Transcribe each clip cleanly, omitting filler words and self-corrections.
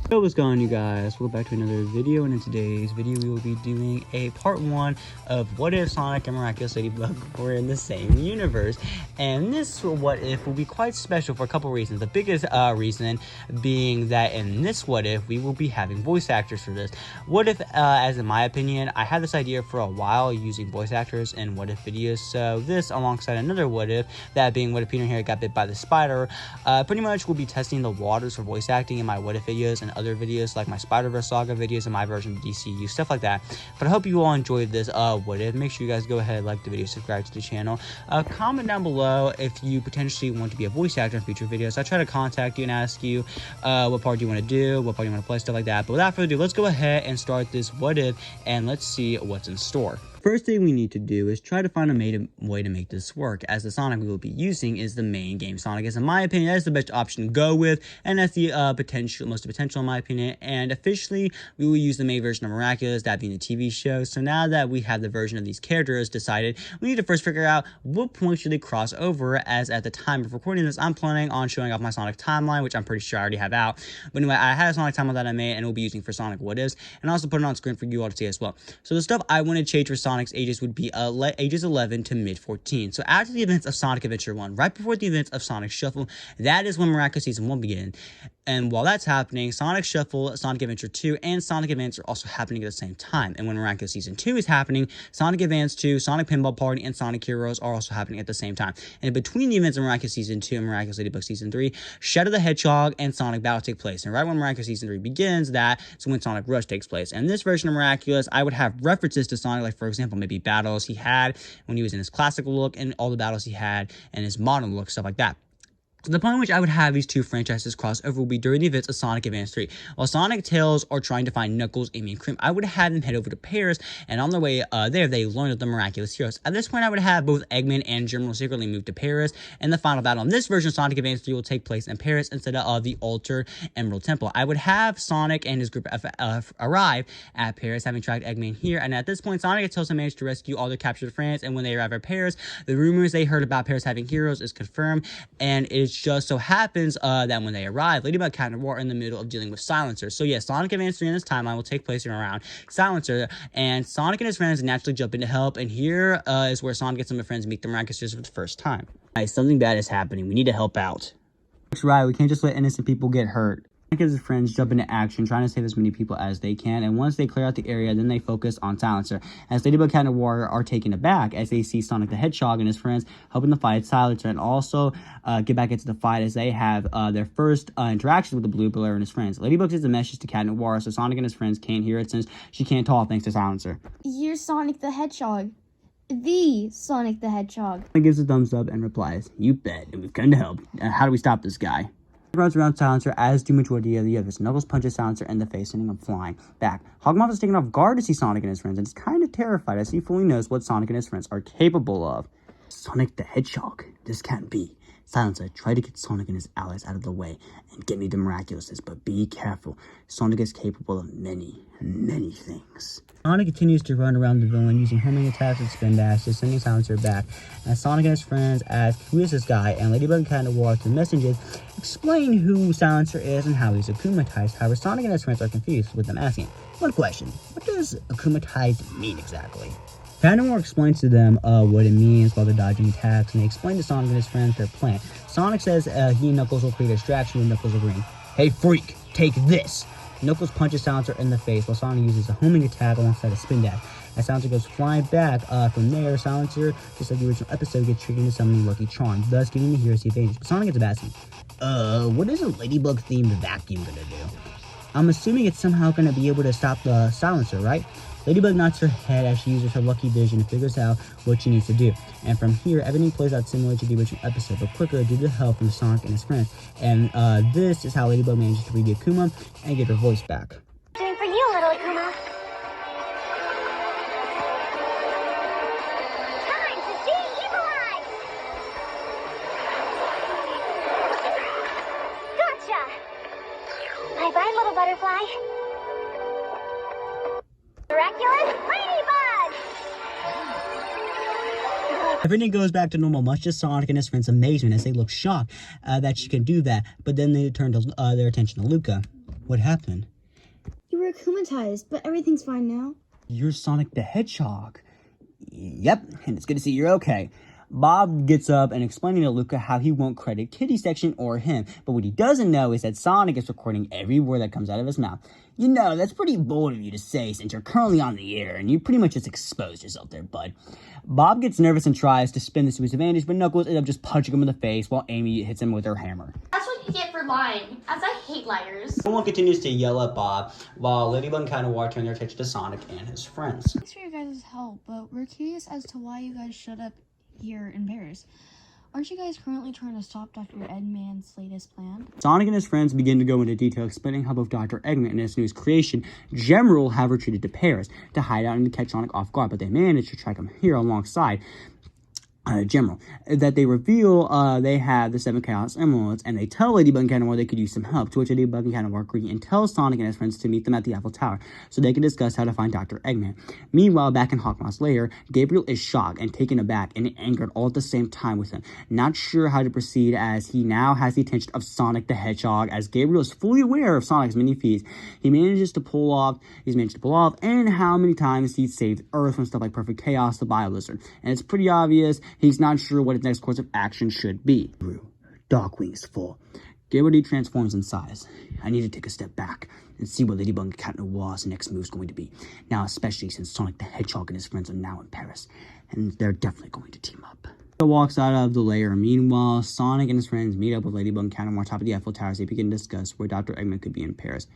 So what's going on, you guys? Welcome back to another video, and in today's video we will be doing a part 1 of what if Sonic and Miraculous Ladybug were in the same universe. And this what if will be quite special for a couple reasons. The biggest reason being that in this what if we will be having voice actors for this. What if, as in my opinion, I had this idea for a while using voice actors in what if videos. So this alongside another what if, that being what if Peter here got bit by the spider, pretty much will be testing the waters for voice acting in my what if videos and other videos like my Spider-Verse Saga videos and my version of DCU, stuff like that. But I hope you all enjoyed this what if. Make sure you guys go ahead, like the video, subscribe to the channel. Comment down below if you potentially want to be a voice actor in future videos. I try to contact you and ask you what part do you want to do, what part you want to play, stuff like that. But without further ado, let's go ahead and start this what if and let's see what's in store. First thing we need to do is try to find a way to make this work, as the Sonic we will be using is the main game Sonic. As in my opinion, that's the best option to go with, and that's the most potential in my opinion. And officially, we will use the main version of Miraculous, that being the TV show. So now that we have the version of these characters decided, we need to first figure out what point should they cross over, as at the time of recording this, I'm planning on showing off my Sonic timeline, which I'm pretty sure I already have out. But anyway, I had a Sonic timeline that I made, and we'll be using for Sonic what ifs, and also put it on screen for you all to see as well. So the stuff I want to change for Sonic's ages would be ages 11 to mid 14. So after the events of Sonic Adventure 1, right before the events of Sonic Shuffle, that is when Miraculous Season 1 began. And while that's happening, Sonic Shuffle, Sonic Adventure 2, and Sonic Advance are also happening at the same time. And when Miraculous Season 2 is happening, Sonic Advance 2, Sonic Pinball Party, and Sonic Heroes are also happening at the same time. And between the events of Miraculous Season 2 and Miraculous Ladybug Season 3, Shadow the Hedgehog and Sonic Battle take place. And right when Miraculous Season 3 begins, that's when Sonic Rush takes place. And this version of Miraculous, I would have references to Sonic, like for example, maybe battles he had when he was in his classical look, and all the battles he had and his modern look, stuff like that. So the point in which I would have these two franchises cross over will be during the events of Sonic Advance 3. While Sonic, Tails are trying to find Knuckles, Amy, and Cream, I would have them head over to Paris, and on their way there, they learned of the Miraculous Heroes. At this point, I would have both Eggman and German secretly move to Paris, and the final battle on this version of Sonic Advance 3 will take place in Paris instead of the Altered Emerald Temple. I would have Sonic and his group arrive at Paris, having tracked Eggman here, and at this point, Sonic and Tails have managed to rescue all their captured friends, and when they arrive at Paris, the rumors they heard about Paris having heroes is confirmed, and it's just so happens that when they arrive, Ladybug, Cat, and War are in the middle of dealing with Silencer. So yes, Sonic Advance 3 in this timeline will take place around Silencer, and Sonic and his friends naturally jump in to help, and here is where Sonic and some of his friends meet the Miraculous for the first time. Alright, something bad is happening. We need to help out. That's right, we can't just let innocent people get hurt. Sonic and his friends jump into action, trying to save as many people as they can, and once they clear out the area, then they focus on Silencer. As Ladybug, Cat, and Warrior are taken aback as they see Sonic the Hedgehog and his friends helping the fight Silencer, and also get back into the fight as they have their first interaction with the Blue Bear and his friends. Ladybug sends a message to Cat and Warrior, so Sonic and his friends can't hear it since she can't talk thanks to Silencer. You're Sonic the Hedgehog. The Sonic the Hedgehog. He gives a thumbs up and replies, "You bet, and we've come to help. How do we stop this guy?" Runs around Silencer, as do majority of the others. Knuckles punches Silencer in the face, sending him flying back. Hogmoth is taken off guard to see Sonic and his friends, and is kind of terrified as he fully knows what Sonic and his friends are capable of. Sonic the Hedgehog, this can't be. Silencer, try to get Sonic and his allies out of the way and get me the Miraculouses, but be careful. Sonic is capable of many, many things. Sonic continues to run around the villain using homing attacks and spin dashes, sending Silencer back. As Sonic and his friends ask, "Who is this guy?" and Ladybug, Cat, and War to the messengers explain who Silencer is and how he's akumatized. However, Sonic and his friends are confused, with them asking, "One question, what does akumatized mean exactly?" Cat and War explains to them what it means while they're dodging attacks, and they explain to Sonic and his friends their plan. Sonic says he and Knuckles will create a distraction with Knuckles agreeing. "Hey freak, take this!" Knuckles punches Silencer in the face while Sonic uses a homing attack alongside a spin dash. As Silencer goes flying back from there, Silencer, just like the original episode, gets triggered into summoning Lucky Charm, thus giving the heroes the advantage. But Sonic gets asking, what is a Ladybug-themed vacuum gonna do? I'm assuming it's somehow gonna be able to stop the Silencer, right? Ladybug nods her head as she uses her lucky vision and figures out what she needs to do. And from here, everything plays out similar to the original episode, but quicker due to the help from Sonic and his friends. And this is how Ladybug manages to read the Akuma and get her voice back. Doing for you, little Akuma. Time to see evil eyes. Gotcha. Bye-bye, little butterfly. Miraculous Ladybug! Everything goes back to normal, much to Sonic and his friends' amazement as they look shocked that she can do that, but then they turn their attention to Luca. What happened? You were akumatized, but everything's fine now. You're Sonic the Hedgehog. Yep, and it's good to see you're okay. Bob gets up and explaining to Luca how he won't credit Kitty section or him, but what he doesn't know is that Sonic is recording every word that comes out of his mouth. You know, that's pretty bold of you to say since you're currently on the air, and you pretty much just exposed yourself there, bud. Bob gets nervous and tries to spin this to his advantage, but Knuckles ends up just punching him in the face while Amy hits him with her hammer. That's what you get for lying, as I hate liars. Everyone continues to yell at Bob, while Ladybug and Counterwar turn their attention to Sonic and his friends. Thanks for your guys' help, but we're curious as to why you guys showed up here in Paris. Aren't you guys currently trying to stop Dr. Eggman's latest plan? Sonic and his friends begin to go into detail explaining how both Dr. Eggman and his newest creation, Gemerald, have retreated to Paris to hide out and to catch Sonic off guard, but they manage to track him here alongside Gemerald. That they reveal they have the 7 Chaos Emeralds, and they tell Ladybug and Counterwar they could use some help, to which Ladybug and Counterwar agree and tell Sonic and his friends to meet them at the Eiffel Tower so they can discuss how to find Dr. Eggman. Meanwhile, back in Hawkmoth's lair, Gabriel is shocked and taken aback and angered all at the same time with him, not sure how to proceed as he now has the attention of Sonic the Hedgehog, as Gabriel is fully aware of Sonic's many feats he's managed to pull off, and how many times he's saved Earth from stuff like Perfect Chaos, the Bio Lizard. And it's pretty obvious he's not sure what his next course of action should be. Darkwing's full. Gabriel transforms in size. I need to take a step back and see what Ladybug and Cat Noir's next move is going to be. Now, especially since Sonic the Hedgehog and his friends are now in Paris, and they're definitely going to team up. He walks out of the lair. Meanwhile, Sonic and his friends meet up with Ladybug and Cat Noir top of the Eiffel Tower as they begin to discuss where Dr. Eggman could be in Paris.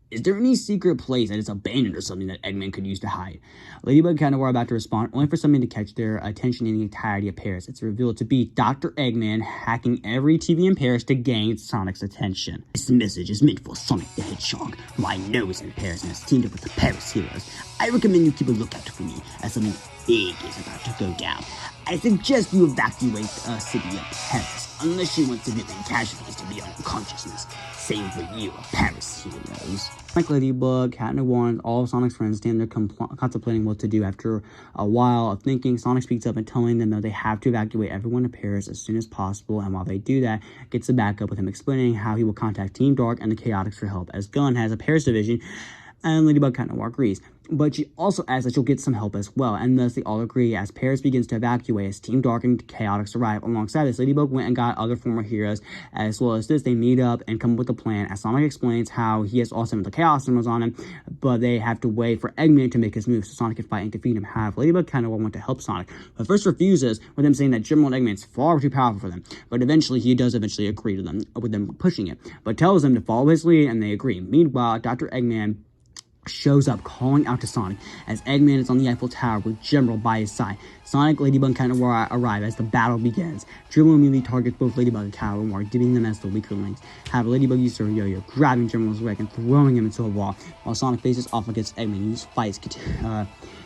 Is there any secret place that is abandoned or something that Eggman could use to hide? Ladybug and Cat Noir are about to respond, only for something to catch their attention in the entirety of Paris. It's revealed to be Dr. Eggman hacking every TV in Paris to gain Sonic's attention. This message is meant for Sonic the Hedgehog, who I know is in Paris and has teamed up with the Paris heroes. I recommend you keep a lookout for me, as something big is about to go down. I suggest you evacuate the city of Paris, unless you want civilian casualties to be unconsciousness. Same for you, Paris heroes. Like Ladybug, Cat Noir, and all of Sonic's friends stand there contemplating what to do. After a while of thinking, Sonic speaks up and telling them that they have to evacuate everyone to Paris as soon as possible, and while they do that, gets the backup with him explaining how he will contact Team Dark and the Chaotix for help, as Gun has a Paris division, and Ladybug Cat Noir agrees. But she also adds that she'll get some help as well, and thus they all agree as Paris begins to evacuate as Team Dark and Chaotix arrive. Alongside this, Ladybug went and got other former heroes. As well as this, they meet up and come up with a plan as Sonic explains how he has all 7 of the Chaos Emeralds on him, but they have to wait for Eggman to make his move so Sonic can fight and defeat him. However, Ladybug kind of want to help Sonic, but first refuses, with him saying that Gemerald Eggman is far too powerful for them. But eventually, he does agree to them, with them pushing it, but tells them to follow his lead, and they agree. Meanwhile, Dr. Eggman shows up calling out to Sonic as Eggman is on the Eiffel Tower with Gemerald by his side. Sonic, Ladybug, and Cat Noir arrive as the battle begins. Gemerald immediately targets both Ladybug and Cat Noir, giving them as the weaker links. However, Ladybug uses her yo-yo, grabbing Gemerald's leg and throwing him into a wall, while Sonic faces off against Eggman. These fights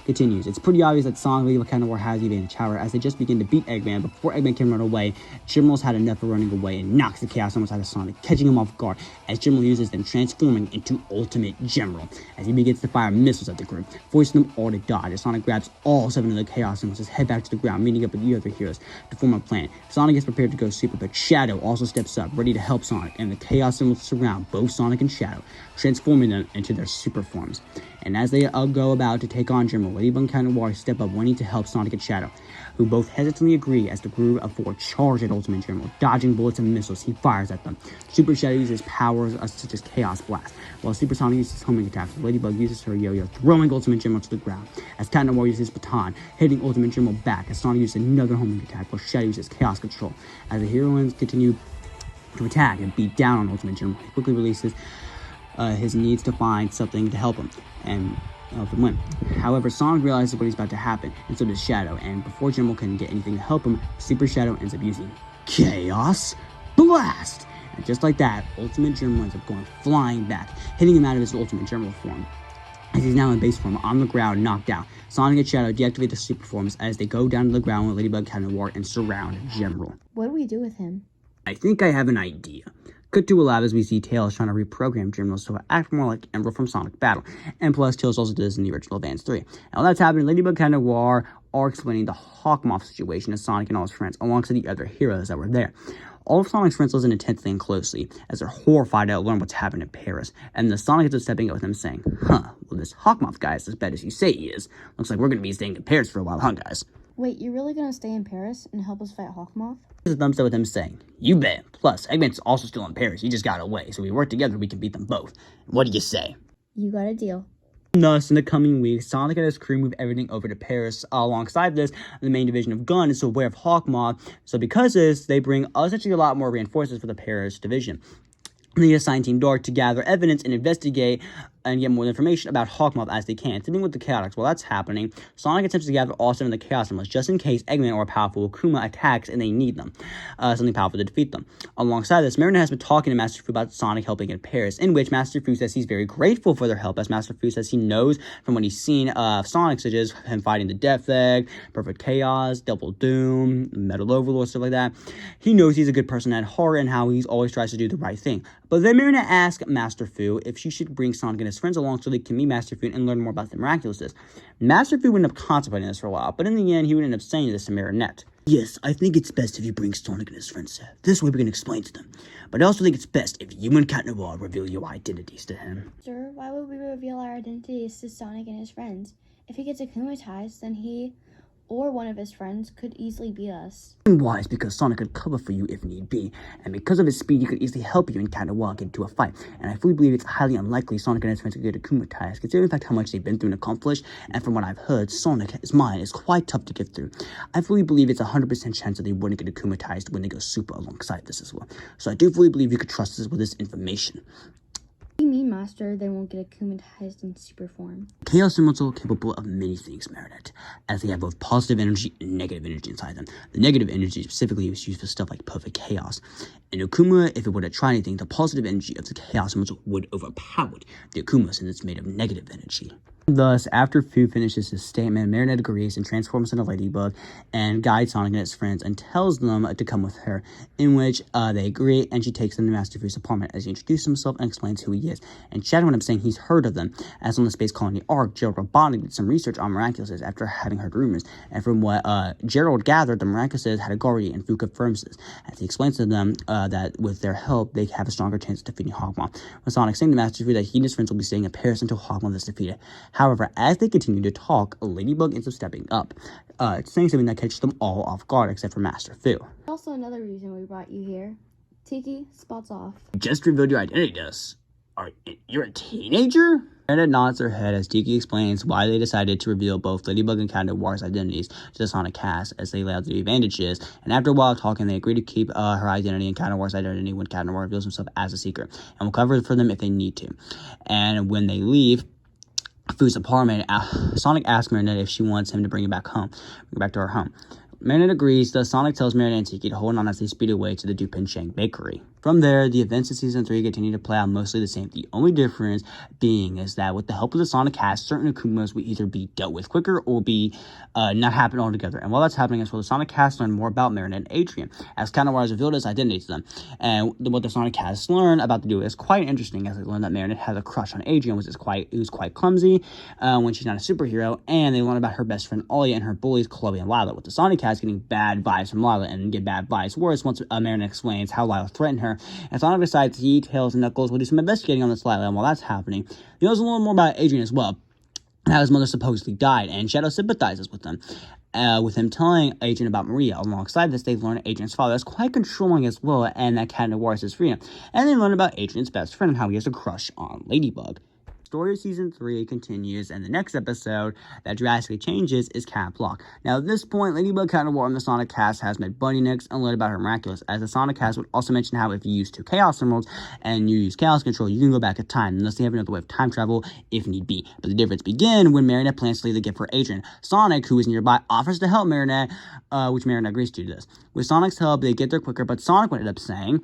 continues. It's pretty obvious that Sonic, Ladybug, Cat Noir has the advantage. However, as they just begin to beat Eggman, before Eggman can run away, Gemerald's had enough of running away and knocks the Chaos Emeralds out of Sonic, catching him off guard as Gemerald uses them, transforming into Ultimate Gemerald as he begins to fire missiles at the group, forcing them all to dodge. As Sonic grabs all 7 of the Chaos Emeralds, head back to the ground, meeting up with the other heroes to form a plan. Sonic is prepared to go super, but Shadow also steps up, ready to help Sonic, and the Chaos Emeralds surround both Sonic and Shadow, transforming them into their super forms. And as they go about to take on Gemerald, Ladybug and Cat Noir step up, wanting to help Sonic and Shadow, who both hesitantly agree as the group of 4 charge at Ultimate Gemerald, dodging bullets and missiles he fires at them. Super Shadow uses powers such as Chaos Blast, while Super Sonic uses homing attacks. Ladybug uses her yo-yo, throwing Ultimate Gemerald to the ground, as Cat Noir uses his baton, hitting Ultimate Gemerald back, as Sonic uses another homing attack, while Shadow uses Chaos Control. As the heroines continue to attack and beat down on Ultimate Gemerald, he quickly releases his needs to find something to help him and help him win. However, Sonic realizes what is about to happen, and so does Shadow, and before Gemerald can get anything to help him, Super Shadow ends up using Chaos Blast! And just like that, Ultimate Gemerald ends up going flying back, hitting him out of his Ultimate Gemerald form. As he's now in base form, on the ground, knocked out, Sonic and Shadow deactivate the super forms as they go down to the ground with Ladybug, Cat Noir, and surround Gemerald. What do we do with him? I think I have an idea. Cut to a lab as we see Tails trying to reprogram Gemerald so it act more like Emerald from Sonic Battle. And plus, Tails also did this in the original Advance 3. And while that's happening, Ladybug, Cat Noir are explaining the Hawkmoth situation to Sonic and all his friends, alongside the other heroes that were there. All of Sonic's friends listen intently and closely, as they're horrified to learn what's happened in Paris, and the Sonic ends up stepping up with them saying, well, this Hawkmoth guy is as bad as you say he is. Looks like we're gonna be staying in Paris for a while, huh, guys? Wait, you're really gonna stay in Paris and help us fight Hawkmoth? The thumbs up with him saying, you bet. Plus, Eggman's also still in Paris. He just got away, so we work together, we can beat them both. What do you say? You got a deal. Thus, in the coming weeks, Sonic and his crew move everything over to Paris. Alongside this, the main division of Gun is aware of Hawkmoth, so because of this, they bring essentially a lot more reinforcements for the Paris division. They assign Team Dark to gather evidence and investigate and get more information about Hawkmoth as they can. Sitting with the Chaotix while that's happening, Sonic attempts to gather all 7 of the Chaos Emeralds just in case Eggman or a powerful Akuma attacks and they need them. Something powerful to defeat them. Alongside this, Marionette has been talking to Master Fu about Sonic helping in Paris, in which Master Fu says he's very grateful for their help, as Master Fu says he knows from what he's seen of Sonic, such as him fighting the Death Egg, Perfect Chaos, Double Doom, Metal Overlord, stuff like that. He knows he's a good person at heart and how he always tries to do the right thing. But then Marionette asks Master Fu if she should bring Sonic and his friends along so they can meet Master Fu and learn more about the Miraculous. Master Fu would end up contemplating this for a while, but in the end, he would end up saying this to Marionette. Yes, I think it's best if you bring Sonic and his friends here. This way we can explain to them. But I also think it's best if you and Cat Noir reveal your identities to him. Sir, why would we reveal our identities to Sonic and his friends? If he gets akumatized, then he or one of his friends could easily beat us. And why is because Sonic could cover for you if need be, and because of his speed, he could easily help you and Cat Noir get into a fight. And I fully believe it's highly unlikely Sonic and his friends could get akumatized, considering the fact how much they've been through and accomplished, and from what I've heard, Sonic's mind is quite tough to get through. I fully believe it's 100% chance that they wouldn't get akumatized when they go super alongside this as well. So I do fully believe you could trust us with this information. What do you mean, Master, they won't get akumatized in super form? Chaos Emeralds are capable of many things, Marionette, as they have both positive energy and negative energy inside them. The negative energy specifically is used for stuff like Perfect Chaos. And Akuma, if it were to try anything, the positive energy of the Chaos Emeralds would overpower the Akuma since it's made of negative energy. Thus, after Fu finishes his statement, Marionette agrees and transforms into Ladybug and guides Sonic and his friends and tells them to come with her, in which they agree, and she takes them to Master Fu's apartment as he introduces himself and explains who he is. And chatting with him saying he's heard of them, as on the space colony Ark, Gerald Robotnik did some research on Miraculous after having heard rumors, and from what Gerald gathered, the Miraculous had a guardian, and Fu confirms this, as he explains to them that with their help, they have a stronger chance of defeating Hawkmoth, with Sonic saying to Master Fu that he and his friends will be staying in Paris until Hawkmoth is defeated. However, as they continue to talk, Ladybug ends up stepping up, saying something that catches them all off guard except for Master Fu. Also, another reason we brought you here. Tiki, spots off. You just revealed your identity to us. You're a teenager? Marionette nods her head as Tiki explains why they decided to reveal both Ladybug and Cat Noir's identities to the Sonic cast as they lay out the advantages, and after a while talking, they agree to keep her identity and Cat Noir's identity when Cat Noir reveals himself as a secret, and will cover it for them if they need to. And when they leave Fu's apartment, Sonic asks Marionette if she wants him to bring it back to her home. Marionette agrees, thus Sonic tells Marionette and Tiki to hold on as they speed away to the Dupin-Chang bakery. From there, the events of Season 3 continue to play out mostly the same. The only difference being is that with the help of the Sonic cast, certain Akumas will either be dealt with quicker or be not happen altogether. And while that's happening as well, the Sonic cast learn more about Marionette and Adrian, as Cat Noir has revealed his identity to them. And what the Sonic cast learn about the duo is quite interesting, as they learn that Marionette has a crush on Adrian, who's quite clumsy when she's not a superhero, and they learn about her best friend Alia and her bullies Chloe and Lila, with the Sonic cast getting bad vibes from Lila and get bad vibes worse once Marionette explains how Lila threatened her. And Sonic decides he, Tails, and Knuckles will do some investigating on this Lila, and while that's happening, he knows a little more about Adrian as well, and how his mother supposedly died, and Shadow sympathizes with them, with him telling Adrian about Maria. Alongside this, they learn that Adrian's father is quite controlling as well, and that Cat Noir is his freedom, and they learn about Adrian's best friend and how he has a crush on Ladybug. Story of Season 3 continues, and the next episode that drastically changes is Cat Block. Now, at this point, Ladybug, Cat Noir, and the Sonic cast has met Bunny next and learned about her Miraculous, as the Sonic cast would also mention how if you use 2 Chaos Emeralds and you use Chaos Control, you can go back in time, unless they have another way of time travel if need be. But the difference begins when Marionette plans to leave the gift for Adrian. Sonic, who is nearby, offers to help Marionette, which Marionette agrees to do this. With Sonic's help, they get there quicker, but Sonic would end up saying,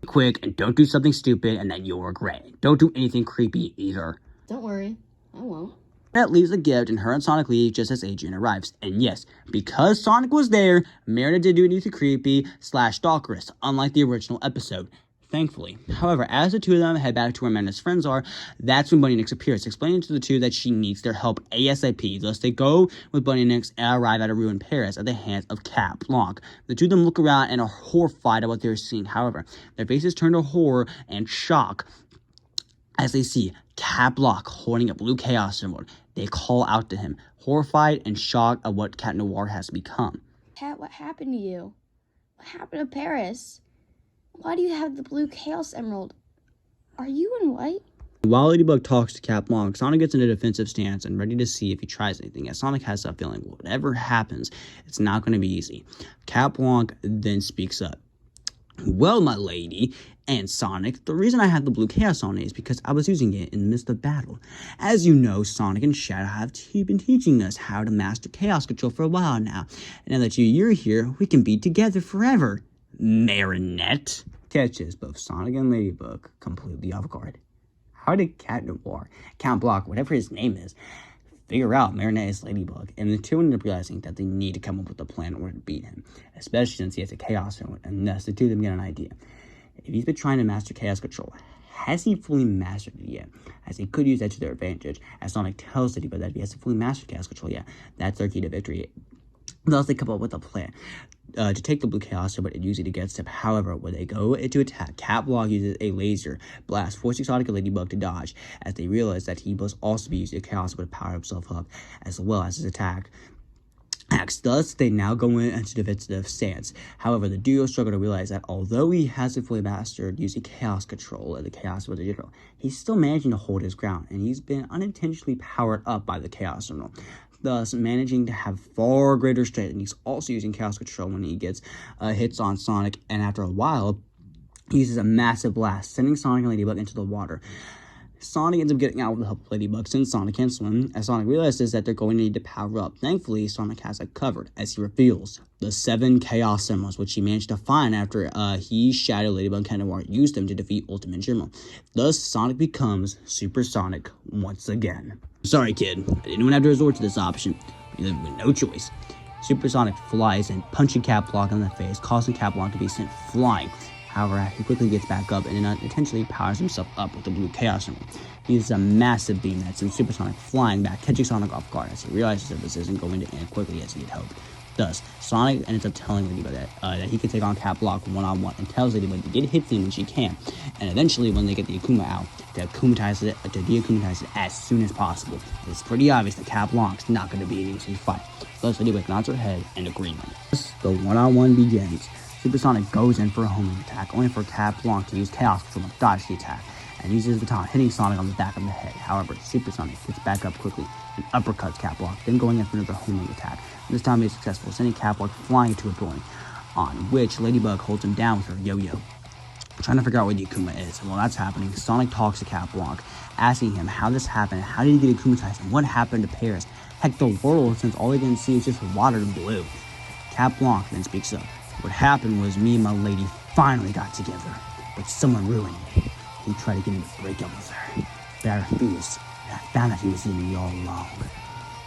quick and don't do something stupid and then you'll regret it. Don't do anything creepy either. Don't worry, I won't. That leaves the gift, and her and Sonic leave just as Adrian arrives. And yes, because Sonic was there, Marionette did do anything creepy / stalkerous, unlike the original episode. thankfully. However, as the two of them head back to where Amanda's friends are, that's when Bunny Nix appears, explaining to the two that she needs their help ASAP. Thus, they go with Bunny Nix and arrive at a ruined Paris at the hands of Cat Blanc. The two of them look around and are horrified at what they're seeing. However, their faces turn to horror and shock as they see Cat Blanc holding a blue chaos symbol. They call out to him, horrified and shocked at what Cat Noir has become. Cat, what happened to you? What happened to Paris? Why do you have the blue chaos emerald? Are you in white? While Ladybug talks to Cat Blanc, Sonic gets in a defensive stance and ready to see if he tries anything, as Sonic has that feeling whatever happens, it's not going to be easy. Cat Blanc then speaks up. Well, my lady and Sonic, the reason I had the blue chaos on it is because I was using it in the midst of battle. As you know, Sonic and Shadow have been teaching us how to master chaos control for a while now. And now that you're here, we can be together forever. Marinette catches both Sonic and Ladybug completely off guard. How did Cat Noir, Count Blanc, whatever his name is, figure out Marinette is Ladybug? And the two end up realizing that they need to come up with a plan in order to beat him, especially since he has a Chaos Emerald, and thus the two of them get an idea. If he's been trying to master Chaos Control, has he fully mastered it yet? As he could use that to their advantage, as Sonic tells Ladybug that if he hasn't fully mastered Chaos Control yet, that's their key to victory. Thus, they come up with a plan to take the blue Chaos Emerald and use it against him. However, when they go into attack, Cat Blanc uses a laser blast, forcing Sonic and Ladybug to dodge, as they realize that he must also be using a Chaos Emerald to power himself up, as well as his attack. Thus, they now go into defensive stance. However, the duo struggle to realize that although he hasn't fully mastered using Chaos Control and the Chaos Emerald in general, he's still managing to hold his ground, and he's been unintentionally powered up by the Chaos Emerald, thus managing to have far greater strength. And he's also using Chaos Control when he gets hits on Sonic, and after a while, he uses a massive blast, sending Sonic and Ladybug into the water. Sonic ends up getting out with the help of Ladybug since Sonic can't swim, as Sonic realizes that they're going to need to power up. Thankfully, Sonic has it covered, as he reveals the 7 Chaos Emeralds, which he managed to find after he, Shadow, Ladybug, and Cat Noir used them to defeat Ultimate General. Thus, Sonic becomes Super Sonic once again. Sorry, kid, I didn't want to have to resort to this option, but you live with no choice. Super Sonic flies and punching Cat Blanc in the face, causing Cat Blanc to be sent flying. However, he quickly gets back up and intentionally powers himself up with the blue Chaos Emerald. He uses a massive beam that sends Super Sonic flying back, catching Sonic off guard as he realizes that this isn't going to end quickly as he had hoped. Thus, Sonic ends up telling Ladybug that he can take on Cat Blanc one-on-one, and tells Ladybug to get hits in when she can. And eventually, when they get the Akuma out, to de-akumatize it as soon as possible. It's pretty obvious that Cat Blanc's not going to be an easy fight. Thus, Ladybug nods her head in agreement. Thus, the one-on-one begins. Super Sonic goes in for a homing attack, only for Cat Blanc to use Chaos Control to dodge the attack, and uses the baton, hitting Sonic on the back of the head. However, Super Sonic gets back up quickly and uppercuts Cat Blanc, then going in for another homing attack. This time he is successful, sending Cat Blanc flying into a building, on which Ladybug holds him down with her yo-yo, trying to figure out where the Akuma is. And while that's happening, Sonic talks to Cat Blanc, asking him how this happened, how did he get Akumatized, and what happened to Paris. Heck, the world, since all he can see is just water and blue. Cat Blanc then speaks up. What happened was me and my lady finally got together, but someone ruined it. He tried to get me to break up with her, but I refused, and I found out he was in me all along.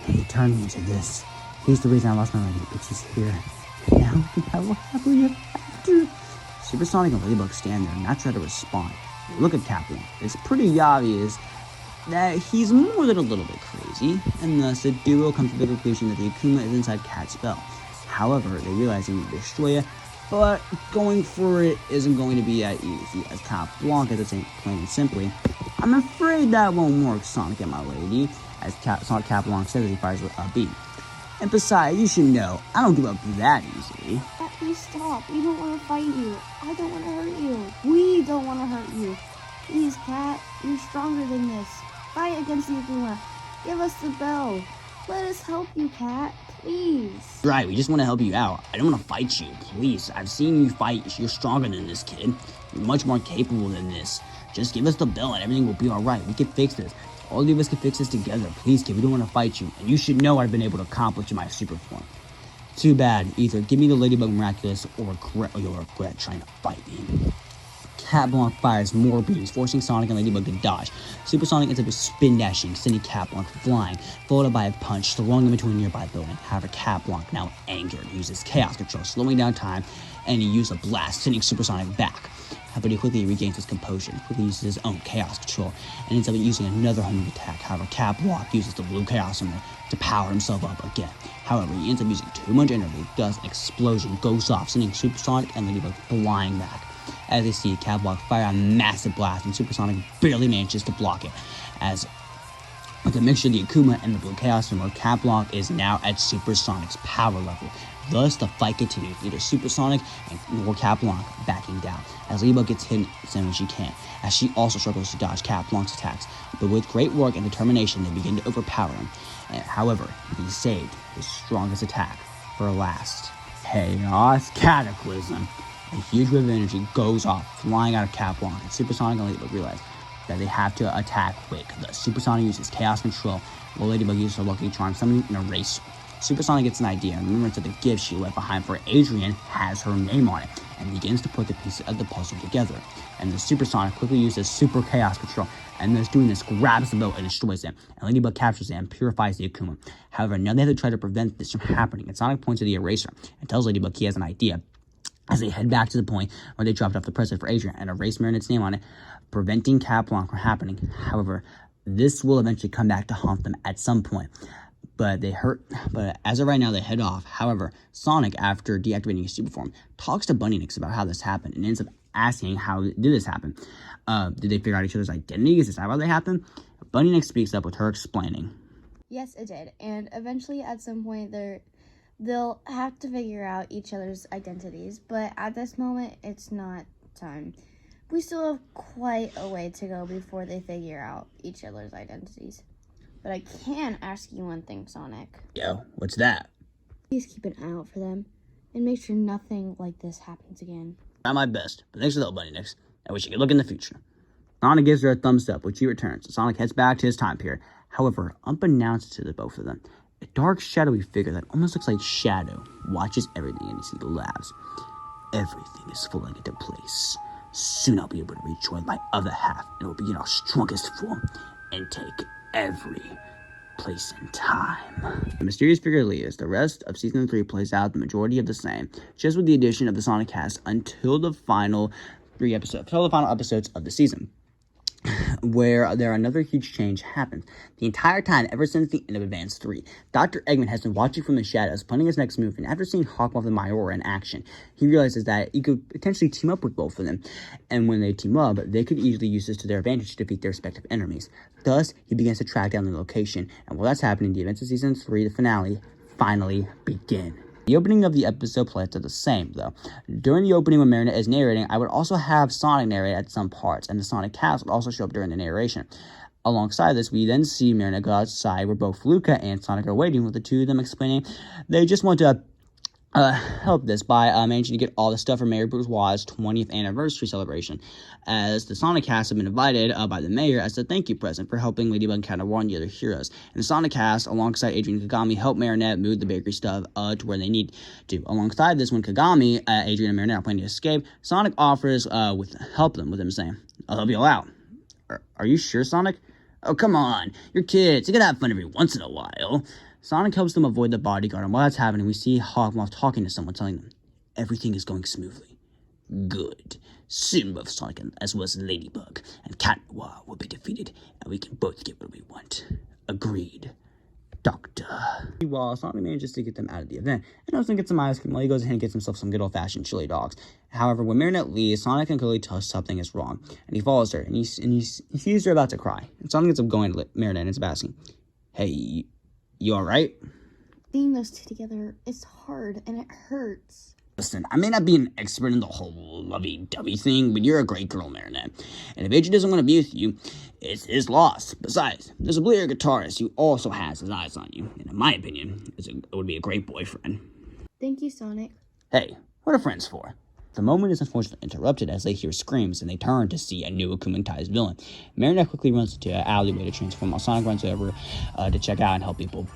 And he turned me into this. He's the reason I lost my lady, but she's here. And now we can have a happily ever after. Super Sonic and Ladybug stand there and not try to respond. Look at Cat Blanc. It's pretty obvious that he's more than a little bit crazy, and thus the duo comes to the conclusion that the Akuma is inside Cat's spell. However, they realize they need to destroy it, but going for it isn't going to be that easy, as Cat Blanc is saying plain and simply, I'm afraid that won't work, Sonic and my lady, as Cat Blanc says as he fires a beam. And besides, you should know, I don't give up that easily. Cat, please stop. We don't want to fight you. I don't want to hurt you. We don't want to hurt you. Please, Cat, you're stronger than this. Fight against the Akuma. Give us the bell. Let us help you, Cat. Please. Right, we just want to help you out. I don't want to fight you, please. I've seen you fight. You're stronger than this, kid. You're much more capable than this. Just give us the bell and everything will be alright. We can fix this. All of us can fix this together. Please, kid, we don't want to fight you. And you should know what I've been able to accomplish in my super form. Too bad. Either give me the Ladybug Miraculous or you'll regret trying to fight me. Cat Blanc fires more beams, forcing Sonic and Ladybug to dodge. Super Sonic ends up spin dashing, sending Cat Blanc flying, followed by a punch, throwing him into a nearby building. However, Cat Blanc, now angered, uses Chaos Control, slowing down time, and he uses a blast, sending Super Sonic back. but he quickly regains his composure and quickly uses his own chaos control and ends up using another homing attack. However, Blanc uses the blue chaos emerald to power himself up again. However, he ends up using too much energy, thus an explosion goes off, sending Supersonic and Ladybug flying back. As they see Blanc fire a massive blast, and Supersonic barely manages to block it. As with a mixture of the Akuma and the Blue Chaos Emerald, Blanc is now at Supersonic's power level. Thus, the fight continues, either Supersonic or Blanc backing down, as Ladybug gets hit as soon as she can, as she also struggles to dodge Blanc's attacks. But with great work and determination, they begin to overpower him. However, he saved his strongest attack for last. Chaos Cataclysm. A huge wave of energy goes off, flying out of Blanc, and Supersonic and Ladybug realize that they have to attack quick. Thus, Supersonic uses Chaos Control, while Ladybug uses her Lucky Charm, summoning an eraser. Supersonic gets an idea and remembers that the gift she left behind for Adrian has her name on it, and begins to put the pieces of the puzzle together. And the Supersonic quickly uses Super Chaos Control, and thus doing this, grabs the boat and destroys it, and Ladybug captures it and purifies the Akuma. However, now they have to try to prevent this from happening, and Sonic points to the eraser and tells Ladybug he has an idea, as they head back to the point where they dropped off the present for Adrian and erase Marinette's name on it, preventing Blanc from happening. However, this will eventually come back to haunt them at some point. But as of right now, they head off. However, Sonic, after deactivating his super form, talks to Bunny Nix about how this happened and ends up asking how did this happen. Did they figure out each other's identities? Is that how they happened? Bunny Nix speaks up with her explaining. Yes, it did. And eventually, at some point, they'll have to figure out each other's identities. But at this moment, it's not time. We still have quite a way to go before they figure out each other's identities. But I can ask you one thing, Sonic. Yo, what's that? Please keep an eye out for them and make sure nothing like this happens again. Try my best, but thanks for the help, Bunny Nix. I wish you could look in the future. Sonic gives her a thumbs up, which he returns. Sonic heads back to his time period. However, unbeknownst to the both of them, a dark, shadowy figure that almost looks like Shadow watches everything and he laughs. Everything is falling into place. Soon I'll be able to rejoin my other half, and it will be in our strongest form and take every place and time. The mysterious figure leads. The rest of Season 3 plays out the majority of the same, just with the addition of the Sonic cast until the final episodes of the season, where another huge change happens. The entire time, ever since the end of Advance 3, Dr. Eggman has been watching from the shadows, planning his next move, and after seeing Hawkmoth and Mayora in action, he realizes that he could potentially team up with both of them, and when they team up, they could easily use this to their advantage to defeat their respective enemies. Thus, he begins to track down the location, and while that's happening, the events of Season 3, the finale, finally begin. The opening of the episode plays are the same, though. During the opening when Marinette is narrating, I would also have Sonic narrate at some parts, and the Sonic cast would also show up during the narration. Alongside this, we then see Marinette go outside where both Luca and Sonic are waiting, with the two of them explaining they just want to help this by managing to get all the stuff for Mayor Bourgeois' 20th anniversary celebration, as the Sonic cast have been invited by the mayor as a thank you present for helping Ladybug encounter one of the other heroes. And the Sonic cast, alongside Adrian and Kagami, help Marinette move the bakery stuff to where they need to. Alongside this, when Kagami, Adrian, and Marinette are planning to escape, Sonic offers help them with him, saying, "I'll help you all out." Are you sure, Sonic? Oh, come on. You're kids. You can have fun every once in a while. Sonic helps them avoid the bodyguard, and while that's happening, we see Hawkmoth talking to someone, telling them, everything is going smoothly. Good. Soon both Sonic as well as Ladybug and Cat Noir will be defeated, and we can both get what we want. Agreed. Doctor. While Sonic manages to get them out of the event, and also gets some ice cream while he goes ahead and gets himself some good old-fashioned chili dogs. However, when Marinette leaves, Sonic can clearly tell something is wrong, and he follows her, and he sees her about to cry. And Sonic ends up going to Marinette and is asking, "Hey, you alright?" Seeing those two together is hard and it hurts. Listen, I may not be an expert in the whole lovey-dovey thing, but you're a great girl, Marinette. And if AJ doesn't want to be with you, it's his loss. Besides, there's a Blair guitarist who also has his eyes on you. And in my opinion, it would be a great boyfriend. Thank you, Sonic. Hey, what are friends for? The moment is unfortunately interrupted as they hear screams, and they turn to see a new Akumentized villain. Marinette quickly runs into an alleyway to transform, while Sonic runs over to check out and help people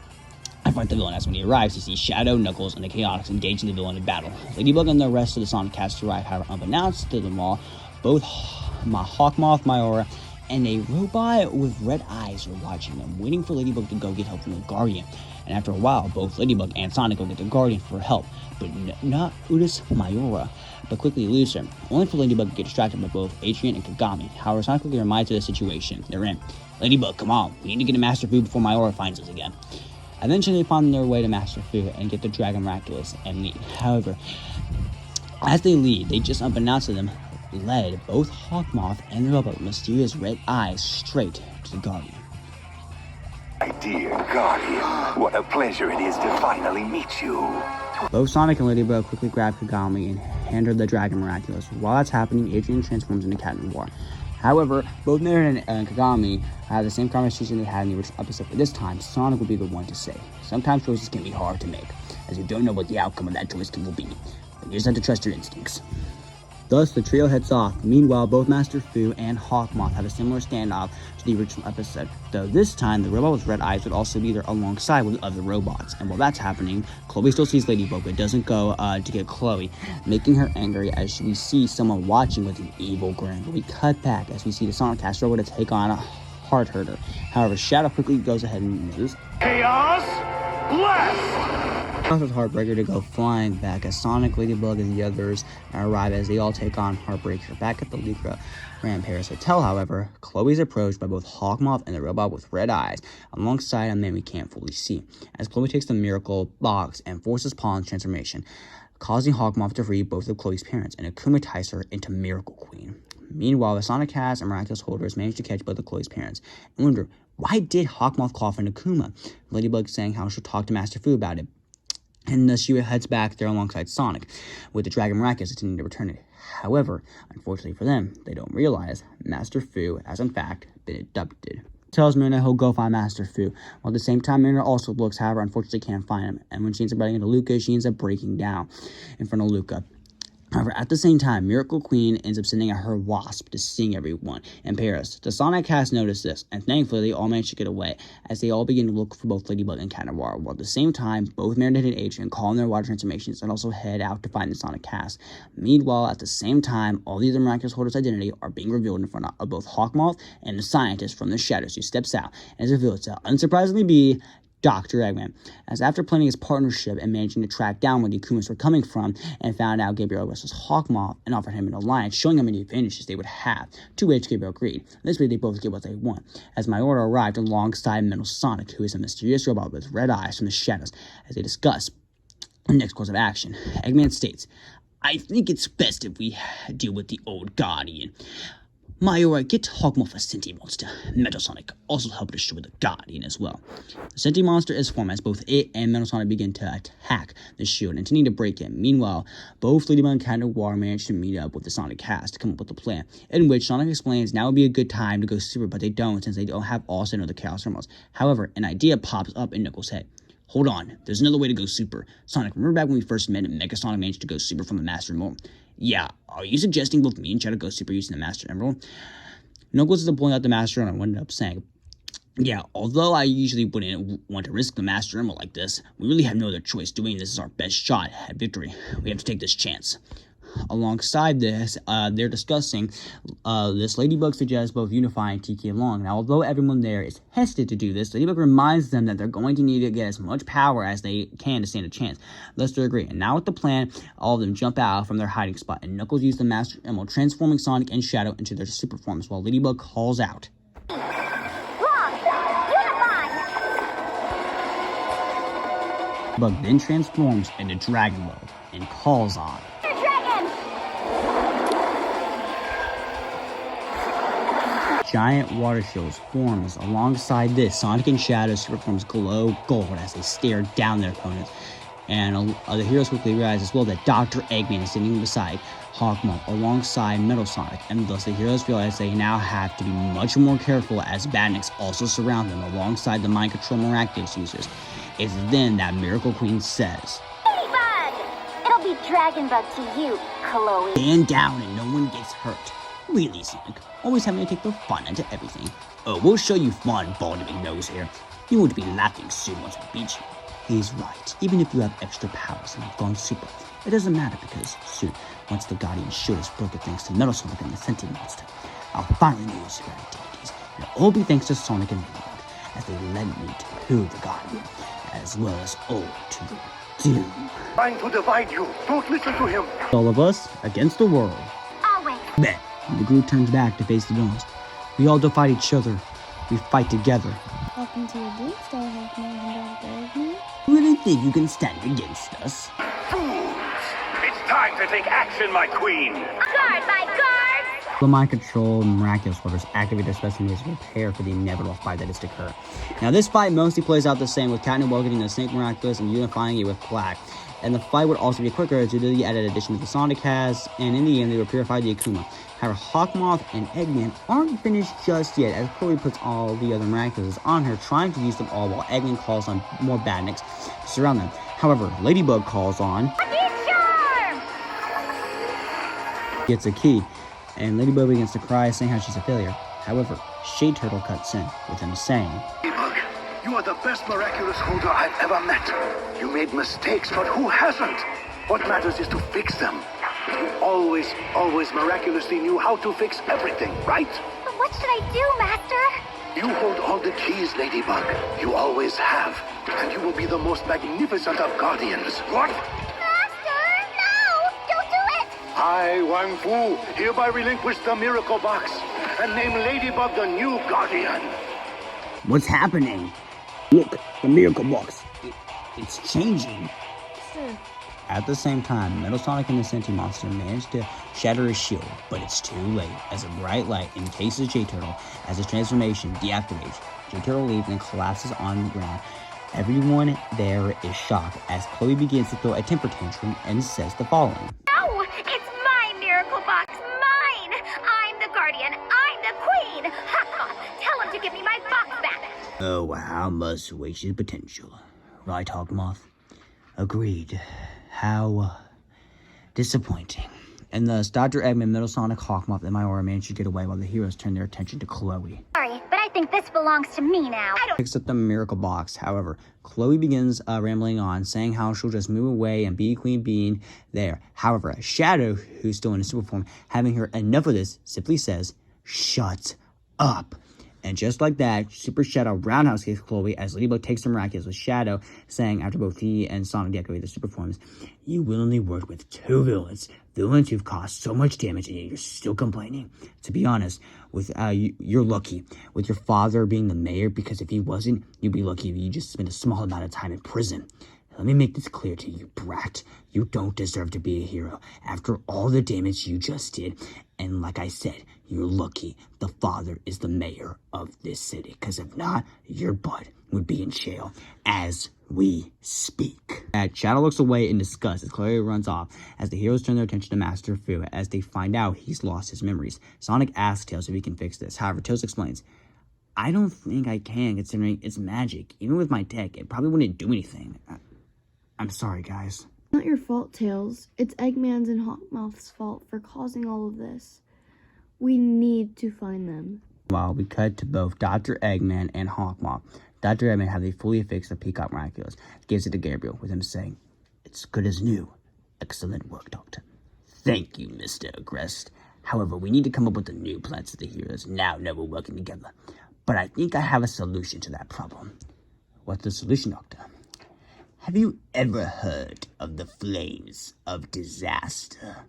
fight the villain. As when he arrives, he sees Shadow, Knuckles, and the Chaotix engaging the villain in battle. Ladybug and the rest of the Sonic cast arrive, however, unbeknownst to them all, both Hawkmoth, Mayora, and a robot with red eyes are watching them, waiting for Ladybug to go get help from the Guardian. And after a while, both Ladybug and Sonic go get the Guardian for help, but not Udis Mayora, but quickly lose her, only for Ladybug to get distracted by both Adrian and Kagami. However, Sonic quickly reminds her of the situation they're in. Ladybug, come on, we need to get to Master Fu before Mayora finds us again. Eventually, they find their way to Master Fu and get the Dragon Miraculous and leave. However, as they leave, they just unbeknownst to them, led both Hawkmoth and the robot with mysterious red eyes straight to the Guardian. My dear Guardian, what a pleasure it is to finally meet you. Both Sonic and Ladybug quickly grab Kagami and hand her the Dragon Miraculous. While that's happening, Adrian transforms into Cat Noir. However, both Marin and Kagami have the same conversation they had in the original episode, but this time, Sonic will be the one to say. Sometimes choices can be hard to make, as you don't know what the outcome of that choice will be. But you just have to trust your instincts. Thus, the trio heads off. Meanwhile, both Master Fu and Hawkmoth have a similar standoff to the original episode, though this time, the robot with red eyes would also be there alongside with other robots. And while that's happening, Chloe still sees Ladybug, but doesn't go to get Chloe, making her angry as we see someone watching with an evil grin. But we cut back as we see the Sonic Cast robot to take on a Heart Herder. However, Shadow quickly goes ahead and uses Chaos Blast! causes Heartbreaker to go flying back as Sonic, Ladybug, and the others arrive as they all take on Heartbreaker. Back at the Lucra Grand Paris Hotel, however, Chloe is approached by both Hawkmoth and the robot with red eyes, alongside a man we can't fully see, as Chloe takes the Miracle Box and forces Pollen's transformation, causing Hawkmoth to free both of Chloe's parents and akumatize her into Miracle Queen. Meanwhile, the Sonic Cast and Miraculous holders manage to catch both of Chloe's parents and wonder, why did Hawkmoth call for Akuma? Ladybug saying how she'll talk to Master Fu about it. And she heads back there alongside Sonic, with the Dragon Miraculous intending to return it. However, unfortunately for them, they don't realize Master Fu has in fact been abducted. Tells Marina he'll go find Master Fu, while at the same time Marina also looks, however, unfortunately can't find him. And when she ends up running into Luca, she ends up breaking down in front of Luca. However, at the same time, Miracle Queen ends up sending out her wasp to sting everyone in Paris. The Sonic Cast notice this, and thankfully they all manage to get away, as they all begin to look for both Ladybug and Cat Noir, while at the same time, both Meredith and Adrian call in their water transformations and also head out to find the Sonic Cast. Meanwhile, at the same time, all the other Miraculous Holders' identity are being revealed in front of both Hawkmoth and the scientist from the shadows who steps out and is revealed to unsurprisingly be Dr. Eggman, as after planning his partnership and managing to track down where the Akumas were coming from and found out Gabriel was Hawkmoth and offered him an alliance, showing him any advantages they would have, to which Gabriel agreed. This way they both get what they want, as Mayora arrived alongside Metal Sonic, who is a mysterious robot with red eyes from the shadows, as they discuss the next course of action. Eggman states, "I think it's best if we deal with the old Guardian. Mayora, get Hawkmoth a Senti monster. Metal Sonic also help destroy the Guardian as well." The Senti monster is formed as both it and Metal Sonic begin to attack the shield, intending to break it. Meanwhile, both Ladybug and Cat Noir manage to meet up with the Sonic Cast to come up with a plan, in which Sonic explains now would be a good time to go super, but they don't, since they don't have all 7 of the Chaos Emeralds. However, an idea pops up in Knuckles' head. Hold on, there's another way to go super. Sonic, remember back when we first met and Mega Sonic managed to go super from the Master Emerald? Yeah, are you suggesting both me and Shadow go super using the Master Emerald? Knuckles is pulling out the Master Emerald and ended up saying, "Yeah, although I usually wouldn't want to risk the Master Emerald like this, we really have no other choice. Doing this is our best shot at victory. We have to take this chance." Alongside this, they're discussing this. Ladybug suggests both unifying TK Long. Now, although everyone there is hesitant to do this, Ladybug reminds them that they're going to need to get as much power as they can to stand a chance. Thus, they agree. And now with the plan, all of them jump out from their hiding spot, and Knuckles uses the Master Emerald, transforming Sonic and Shadow into their super forms, while Ladybug calls out, Blanc, unify! Bug then transforms into Dragon World and calls on Dragon! giant water shields forms. Alongside this, Sonic and Shadow super forms glow gold as they stare down their opponents. And the heroes quickly realize as well that Dr. Eggman is sitting beside Hawkmoth alongside Metal Sonic, and thus the heroes realize they now have to be much more careful as badniks also surround them alongside the mind control Miraculous users. It's then that Miracle Queen says, Ladybug! It'll be Dragon Bug to you, Chloe. "Stand down and no one gets hurt." Really, Sonic? Always having to take the fun into everything. "Oh, we'll show you fun, Baldy McNose here. You won't be laughing soon once we beat you." He's right. Even if you have extra powers and have gone super, it doesn't matter because soon, once the Guardian shield is broken thanks to Metal Sonic and the Sentient Monster, I'll finally use your identities. And all be thanks to Sonic and Miraculous, as they led me to the Guardian, as well as all to doom. Trying to divide you. Don't listen to him. All of us against the world. Always. Bet. When the group turns back to face the villains, we all defy each other. We fight together. Welcome to your doomsday, Hackman and Dr. Eggman. You really think you can stand against us? Fools! It's time to take action, my queen. Guard, my guard! The mind control Miraculous Lovers activate their special moves to prepare for the inevitable fight that is to occur. Now, this fight mostly plays out the same, with Cat and Will getting the Snake Miraculous and unifying it with Black. And the fight would also be quicker due to the added addition that the Sonic has, and in the end, they will purify the Akuma. However, Hawkmoth and Eggman aren't finished just yet, as Chloe puts all the other Miraculous on her, trying to use them all, while Eggman calls on more badniks to surround them. However, Ladybug calls on... Charm! gets a key, and Ladybug begins to cry, saying how she's a failure. However, Shade Turtle cuts in, with him saying... Ladybug, you are the best miraculous holder I've ever met. You made mistakes, but who hasn't? What matters is to fix them. You always miraculously knew how to fix everything, right? But what should I do, Master? You hold all the keys, Ladybug. You always have. And you will be the most magnificent of guardians. What? Master, no! Don't do it! I, Wang Fu, hereby relinquish the miracle box and name Ladybug the new guardian. What's happening? Look, the miracle box. It's changing. Sure. At the same time, Metal Sonic and the Sentient Monster manage to shatter his shield, but it's too late, as a bright light encases J-Turtle as his transformation deactivates. J-Turtle leaves and collapses on the ground. Everyone there is shocked as Chloe begins to throw a temper tantrum and says the following. No! It's my miracle box! Mine! I'm the guardian! I'm the queen! Hawkmoth, tell him to give me my box back! Oh, how much wasted potential. Right, Hawkmoth? Agreed. How disappointing. And thus, Dr. Eggman, Metal Sonic, Hawkmoth, and Myora manage to get away while the heroes turn their attention to Chloe. Sorry, but I think this belongs to me now. Picks up the miracle box. However, Chloe begins rambling on, saying how she'll just move away and be Queen being there. However, Shadow, who's still in his super form, having heard enough of this, simply says, "Shut up." And just like that, Super Shadow roundhouse kicks Chloe as Ladybug takes the Miraculous, with Shadow saying, after both he and Sonic deactivate their super forms, "You willingly worked with two villains who've caused so much damage, and yet you're still complaining. To be honest, with you're lucky with your father being the mayor, because if he wasn't, you'd be lucky if you just spent a small amount of time in prison. Let me make this clear to you, brat. You don't deserve to be a hero after all the damage you just did. And like I said, you're lucky the father is the mayor of this city, because if not, your butt would be in jail as we speak." Shadow looks away in disgust as Chloe runs off, as the heroes turn their attention to Master Fu as they find out he's lost his memories. Sonic asks Tails if he can fix this. However, Tails explains, "I don't think I can, considering it's magic. Even with my tech, it probably wouldn't do anything. I'm sorry, guys." It's not your fault, Tails. It's Eggman's and Hawkmoth's fault for causing all of this. We need to find them. While we cut to both Dr. Eggman and Hawkmoth, Dr. Eggman has fully fixed the Peacock Miraculous, gives it to Gabriel, with him saying, "It's good as new. Excellent work, Doctor." "Thank you, Mr. Agrest. However, we need to come up with a new plan so the heroes now know we're working together. But I think I have a solution to that problem." "What's the solution, Doctor?" "Have you ever heard of the Flames of Disaster?"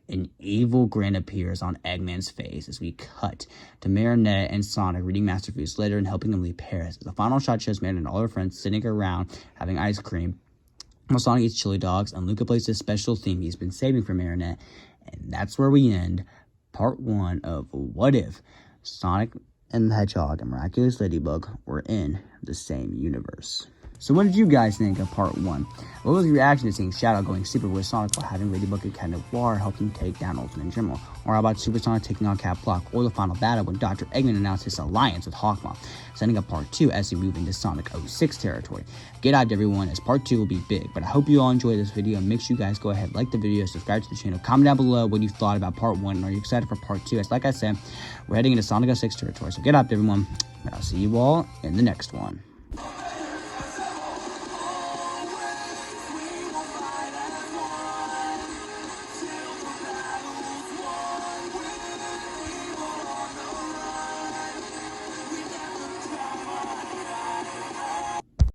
An evil grin appears on Eggman's face as we cut to Marionette and Sonic reading Master Fu's letter and helping him leave Paris. The final shot shows Marionette and all her friends sitting around having ice cream, while Sonic eats chili dogs, and Luca plays this special theme he's been saving for Marionette. And that's where we end part 1 of What If Sonic and the Hedgehog and Miraculous Ladybug were in the same universe. So what did you guys think of part 1? What was your reaction to seeing Shadow going super with Sonic while having Ladybug and Cat Noir help him take down Ultimate in general? Or how about Super Sonic taking on Cat Block, or the final battle when Dr. Eggman announced his alliance with Hawkmoth, setting up part 2 as we move into Sonic 06 territory? Get hyped, everyone, as part 2 will be big. But I hope you all enjoyed this video, and make sure you guys go ahead, like the video, subscribe to the channel, comment down below what you thought about part 1, and are you excited for part 2? As like I said, we're heading into Sonic 06 territory, so get hyped, everyone, and I'll see you all in the next one.